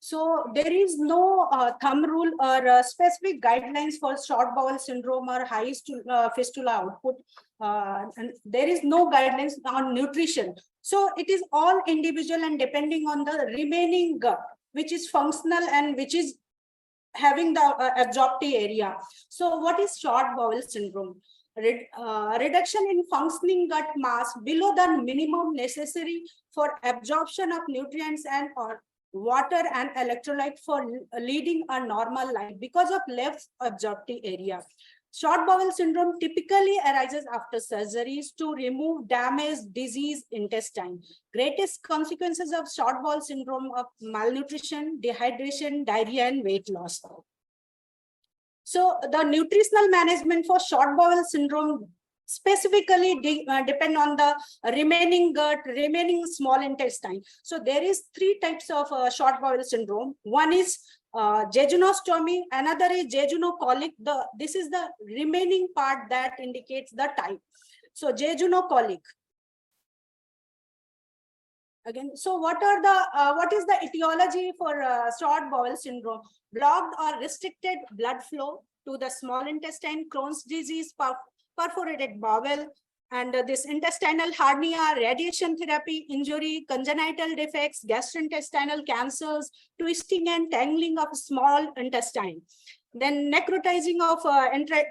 So there is no thumb rule or specific guidelines for short bowel syndrome or high fistula output. And there is no guidelines on nutrition. So it is all individual and depending on the remaining gut, which is functional and which is having the absorptive area. So what is short bowel syndrome? Reduction in functioning gut mass below the minimum necessary for absorption of nutrients and or water and electrolyte for leading a normal life because of less absorptive area. Short bowel syndrome typically arises after surgeries to remove damaged, diseased intestine. Greatest consequences of short bowel syndrome of malnutrition, dehydration, diarrhea, and weight loss. So the nutritional management for short bowel syndrome specifically depend on the remaining gut, remaining small intestine. So there is 3 types of short bowel syndrome. One is jejunostomy, another is jejunocolic. This is the remaining part that indicates the type. So jejunocolic. Again, so what is the etiology for short bowel syndrome? Blocked or restricted blood flow to the small intestine, Crohn's disease, perforated bowel, and this intestinal hernia, radiation therapy, injury, congenital defects, gastrointestinal cancers, twisting and tangling of small intestine, then necrotizing of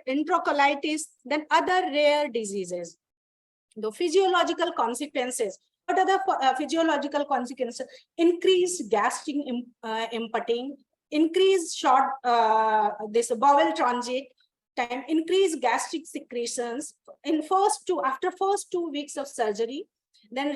enterocolitis, then other rare diseases. The physiological consequences. What are the physiological consequences? Increased gastric impotence, increased short this bowel transit time, increased gastric secretions in after first 2 weeks of surgery, then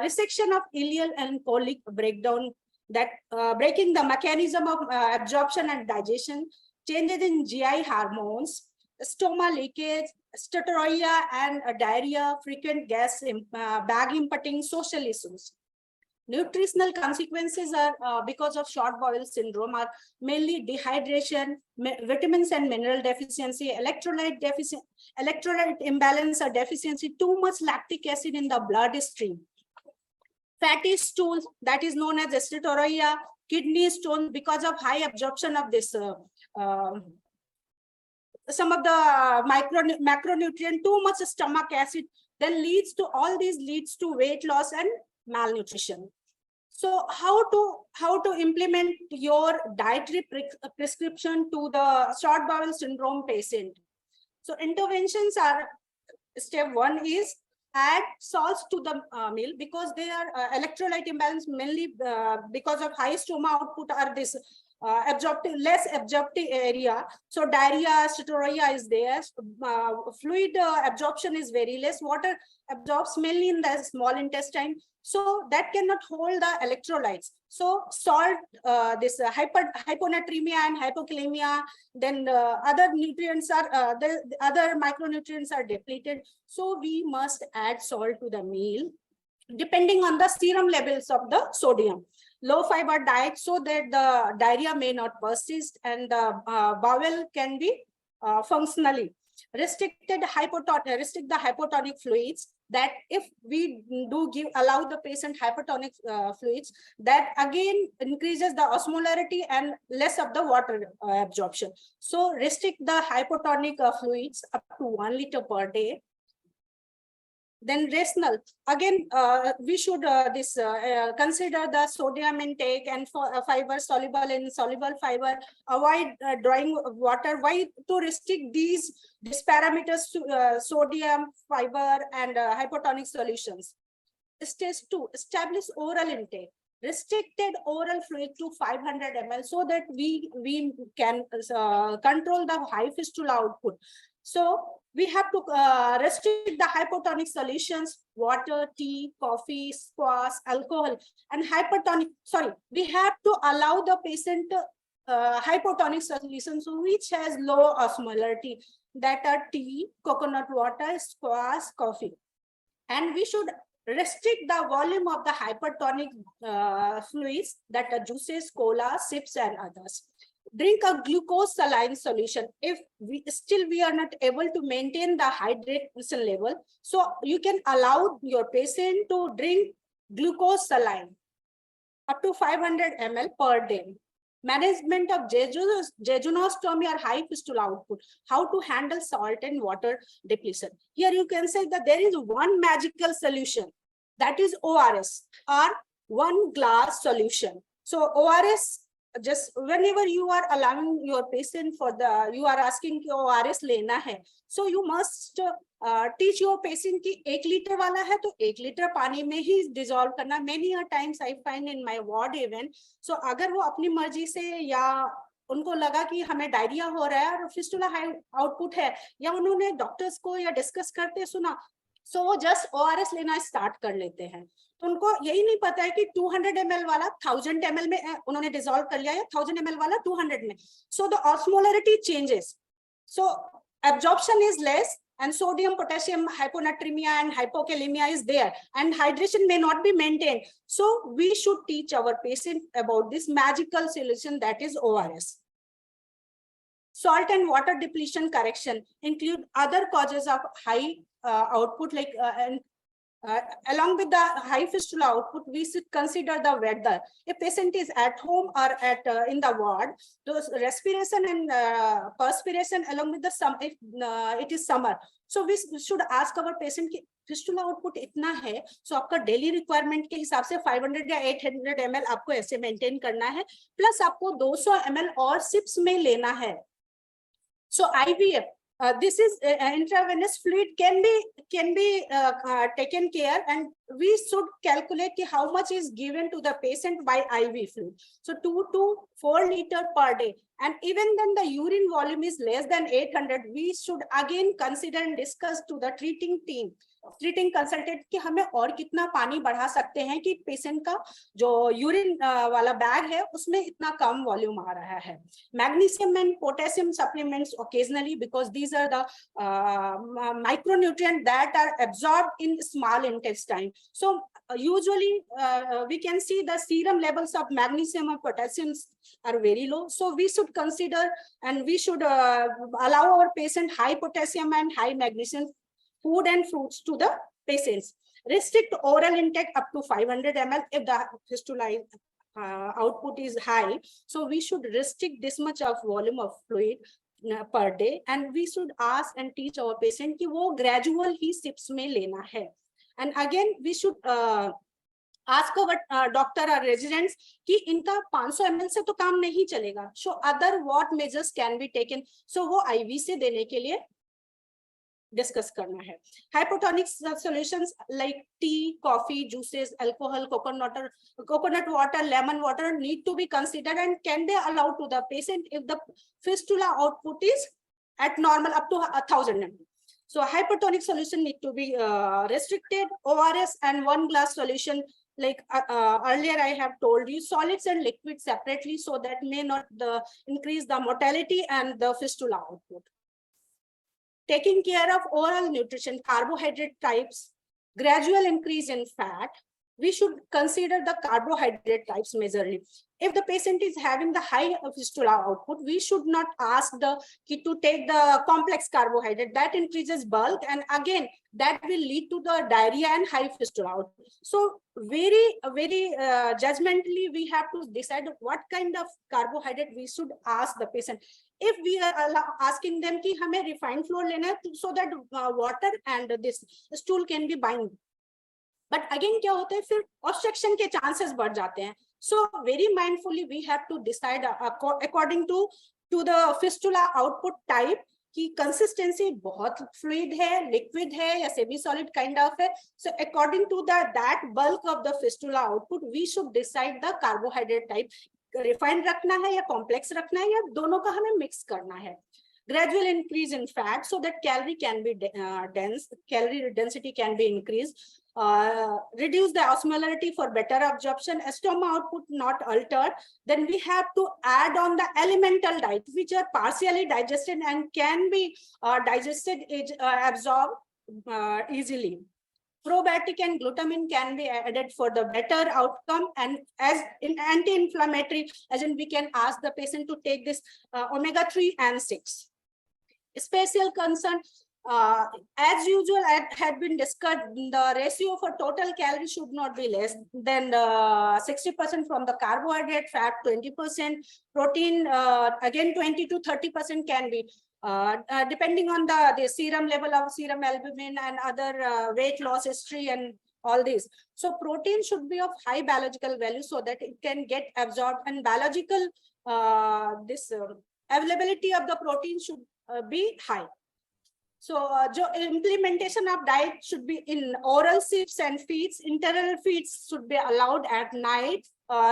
resection of ileal and colic breakdown, that breaking the mechanism of absorption and digestion, changes in GI hormones, stoma leakage, steatorrhea and diarrhea, frequent gas, bag impotting, social issues. Nutritional consequences are because of short bowel syndrome are mainly dehydration, vitamins and mineral deficiency, electrolyte imbalance or deficiency, too much lactic acid in the bloodstream, fatty stools, that is known as steatorrhea, kidney stones because of high absorption of this some of the macronutrient, too much stomach acid, then all these leads to weight loss and malnutrition. So how to implement your dietary prescription to the short bowel syndrome patient? So interventions are, step 1 is add salts to the meal, because they are electrolyte imbalance mainly because of high stoma output are this less absorptive area. So diarrhea, steatorrhea is there. Fluid absorption is very less. Water absorbs mainly in the small intestine, so that cannot hold the electrolytes. So salt, this hyponatremia and hypokalemia, then other nutrients are the other micronutrients are depleted. So we must add salt to the meal depending on the serum levels of the sodium. Low fiber diet so that the diarrhea may not persist and the bowel can be functionally. Restrict the hypotonic fluids, that if we do allow the patient hypotonic fluids, that again increases the osmolarity and less of the water absorption. So restrict the hypotonic fluids up to 1 liter per day. Then rational, again, we should consider the sodium intake and fiber, soluble and insoluble fiber, avoid drawing water. Why? To restrict these parameters to sodium, fiber, and hypotonic solutions. Stage 2, establish oral intake. Restricted oral fluid to 500 ml so that we can control the high fistula output. So we have to restrict the hypotonic solutions, water, tea, coffee, squash, alcohol, and we have to allow the patient hypotonic solutions which has low osmolarity, that are tea, coconut water, squash, coffee. And we should restrict the volume of the hypertonic fluids, that are juices, cola, sips, and others. Drink a glucose saline solution if we are not able to maintain the hydration level. So you can allow your patient to drink glucose saline. up to 500 ml per day. Management of jejunostomy or high fistula output. How to handle salt and water depletion. Here you can say that there is one magical solution, that is ORS or one glass solution. So ORS, just whenever you are allowing your patient for the, you are asking कि ORS लेना है, so you must teach your patient कि 1 litre वाला है तो 1 litre पानी में ही dissolve करना. Many a times I find in my ward even, so अगर वो अपनी मर्जी से या उनको लगा कि हमें डायरिया हो रहा है और फिस्टुला हाई आउटपुट है, या उन्होंने डॉक्टर्स को या डिस्कस करते सुना, सो वो जस्ट ORS लेना स्टार्ट कर लेते हैं. तो उनको यही नहीं पता है कि 200 ml वाला 1000 ml में उन्होंने डिसॉल्व कर लिया है, 1000 ml वाला 200 में. So the osmolarity changes, so absorption is less and sodium potassium hyponatremia and hypokalemia is there, and hydration may not be maintained. So we should teach our patient about this magical solution, that is ORS. Salt and water depletion correction include other causes of high output, like along with the high fistula output, we should consider the weather. If patient is at home or at in the ward, those respiration and perspiration along with the if it is summer, so we should ask our patient कि fistula output इतना है, so आपका daily requirement के हिसाब से 500 या 800 ml आपको ऐसे maintain करना है, plus आपको 200 ml और sips में लेना है. So IVF, this is intravenous fluid can be taken care, and we should calculate how much is given to the patient by IV fluid. So 2 to 4 liters per day, and even then the urine volume is less than 800. We should again consider and discuss to the treating team, treating consultant कि हमें और कितना पानी बढ़ा सकते हैं कि patient का जो यूरिन वाला बैग है उसमें इतना कम वॉल्यूम आ रहा है. Magnesium and potassium supplements occasionally, because these are the micronutrients that are absorbed in small intestine. So usually we can see the serum levels of magnesium and potassium are very low. So we should consider and we should allow our patient high potassium and high magnesium food and fruits to the patients. Restrict oral intake up to 500 ml if the fistula output is high. So we should restrict this much of volume of fluid per day, and we should ask and teach our patient कि वो gradual ही sips में लेना है. And again we should ask our doctor or residents कि इनका 500 ml से तो काम नहीं चलेगा. So other what measures can be taken? So वो IV से देने के लिए डिस्कस करना है. Hypotonic solutions like tea, coffee, juices, alcohol, coconut water, lemon water need to be considered and can be allowed to the patient if the fistula output is at normal up to 1000 ml. So hypotonic solution need to be restricted. ORS and 1 glass solution, like earlier I have told you, solids and liquids separately, so that may not increase the mortality and the fistula output. Taking care of oral nutrition, carbohydrate types, gradual increase in fat. We should consider the carbohydrate types majorly. If the patient is having the high fistula output, we should not ask the kid to take the complex carbohydrate. That increases bulk, and again that will lead to the diarrhea and high fistula output. So very judgmentally we have to decide what kind of carbohydrate we should ask the patient. If we are asking them कि हमें refined flour लेना है, so that water and this stool can be bind. But again क्या होता है, फिर obstruction के chances बढ़ जाते हैं. So very mindfully we have to decide according to the fistula output type कि consistency बहुत fluid है, liquid है या semi solid kind of है. So according to that bulk of the fistula output, we should decide the carbohydrate type. Refined रखना है या complex रखना है या दोनों का हमें mix करना है. Gradual increase in fat so that calorie can be calorie density can be increased. Reduce the osmolarity for better absorption. Stoma output not altered. Then we have to add on the elemental diet, which are partially digested and can be digested, absorbed easily. Probiotic and glutamine can be added for the better outcome, and as in anti-inflammatory, as in we can ask the patient to take this omega-3 and 6. Special concern, As usual, had been discussed, the ratio for total calories should not be less than 60% from the carbohydrate, fat 20%, protein again 20 to 30% can be, depending on the serum level of serum albumin and other weight loss history and all this. So protein should be of high biological value so that it can get absorbed, and biological availability of the protein should be high. So implementation of diet should be in oral sips and feeds. Internal feeds should be allowed at night,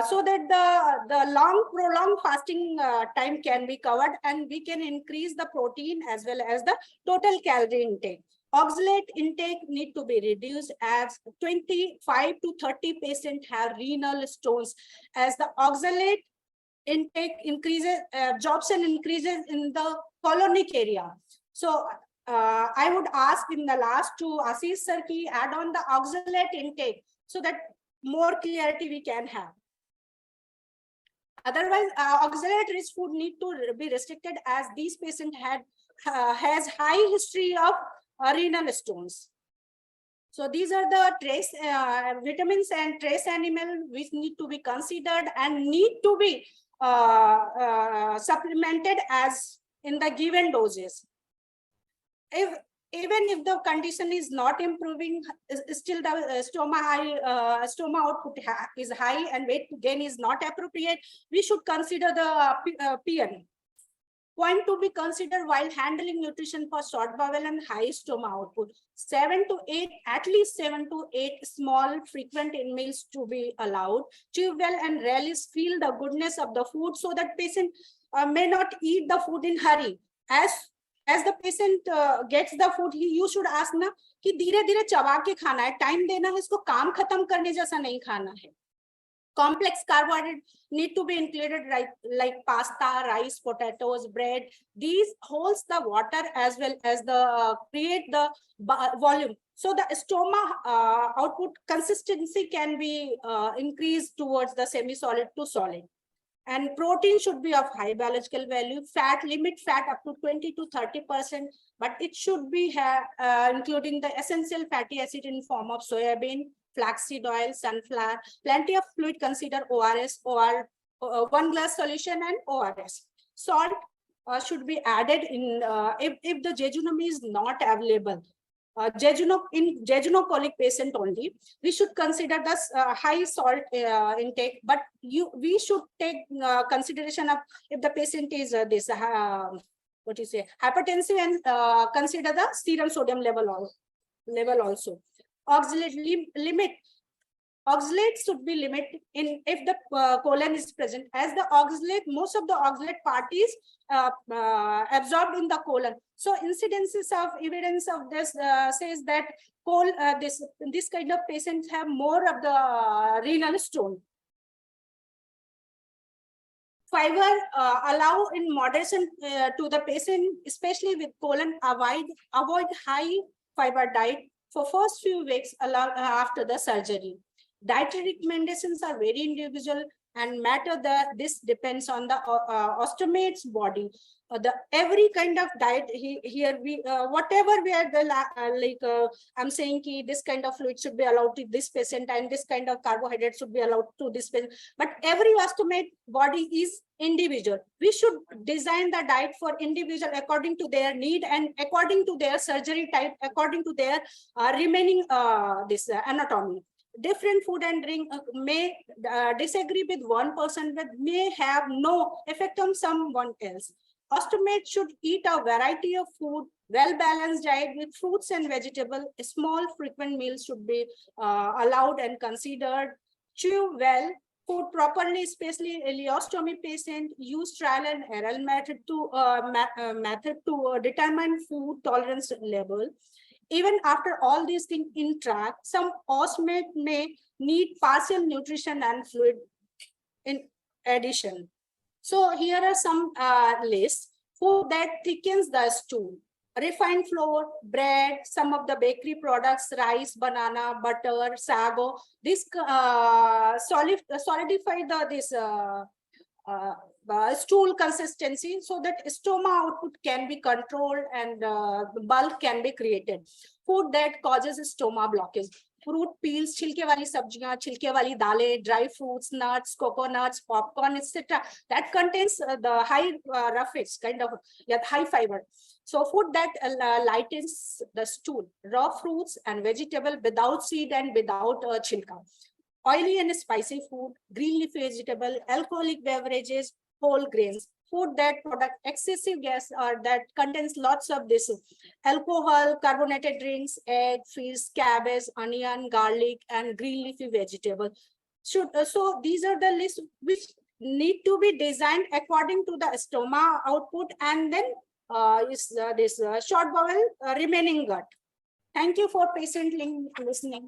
so that the prolonged fasting time can be covered, and we can increase the protein as well as the total calorie intake. Oxalate intake need to be reduced, as 25 to 30% have renal stones. As the oxalate intake increases, absorption increases in the colonic area. So I would ask in the last two, Ashish sir, ki add on the oxalate intake so that more clarity we can have. Otherwise, oxalate-rich food need to be restricted, as these patient has high history of renal stones. So these are the trace vitamins and trace animal which need to be considered and need to be supplemented as in the given doses. Even if the condition is not improving, still the stoma output is high and weight gain is not appropriate, we should consider the PN. Point to be considered while handling nutrition for short bowel and high stoma output. 7 to 8, at least 7 to 8 small frequent meals to be allowed. Chew well and rarely feel the goodness of the food, so that patient may not eat the food in hurry. As the patient gets the food, you should ask na कि धीरे-धीरे चबा के खाना है, time देना है, इसको काम खत्म करने जैसा नहीं खाना है. Complex carbohydrate need to be included, like pasta, rice, potatoes, bread. These holds the water as well as the create the volume. So the stoma output consistency can be increased towards the semi-solid to solid. And protein should be of high biological value. Fat, limit fat up to 20 to 30%, but it should be including the essential fatty acid in form of soybean, flaxseed oil, sunflower. Plenty of fluid, consider ORS, 1 glass solution and ORS. Salt should be added in if the jejunum is not available. In jejunocolic patient only, we should consider the high salt intake, but we should take consideration of if the patient is hypertensive, and consider the serum sodium level also. Oxalate limit. Oxalate should be limited in if the colon is present, as the oxalate, most of the oxalate part is absorbed in the colon. So incidences of evidence of this says that this kind of patients have more of the renal stone. Fiber allow in moderation to the patient, especially with colon. Avoid high fiber diet for first few weeks after the surgery. Dietary recommendations are very individual and matter that this depends on the ostomate's body. Every kind of diet here we whatever we are I'm saying ki this kind of fluid should be allowed to this patient and this kind of carbohydrate should be allowed to this patient, but every ostomate body is individual. We should design the diet for individual according to their need and according to their surgery type, according to their remaining anatomy. Different food and drink may disagree with one person, but may have no effect on someone else. Ostomate should eat a variety of food, well-balanced diet with fruits and vegetables. Small frequent meals should be allowed and considered. Chew well, food properly, especially ileostomy patient. Use trial and error method to determine food tolerance level. Even after all these things in track, some ostomate may need partial nutrition and fluid in addition. So here are some lists. Food that thickens the stool: refined flour, bread, some of the bakery products, rice, banana, butter, sago. This solidify stool consistency, so that stoma output can be controlled and bulk can be created. Food that causes stoma blockage: fruit peels, छिलके वाली सब्जियां, छिलके वाली दालें, dry fruits, nuts, coconuts, popcorn, etc. That contains the high roughage kind of, yeah, high fiber. So food that lightens the stool: raw fruits and vegetable without seed and without chilka. Oily and spicy food, green leafy vegetable, alcoholic beverages, whole grains. Food that product excessive gas or that contains lots of this: alcohol, carbonated drinks, egg, fish, cabbage, onion, garlic, and green leafy vegetable. So these are the list which need to be designed according to the stoma output, and then this short bowel remaining gut. Thank you for patiently listening.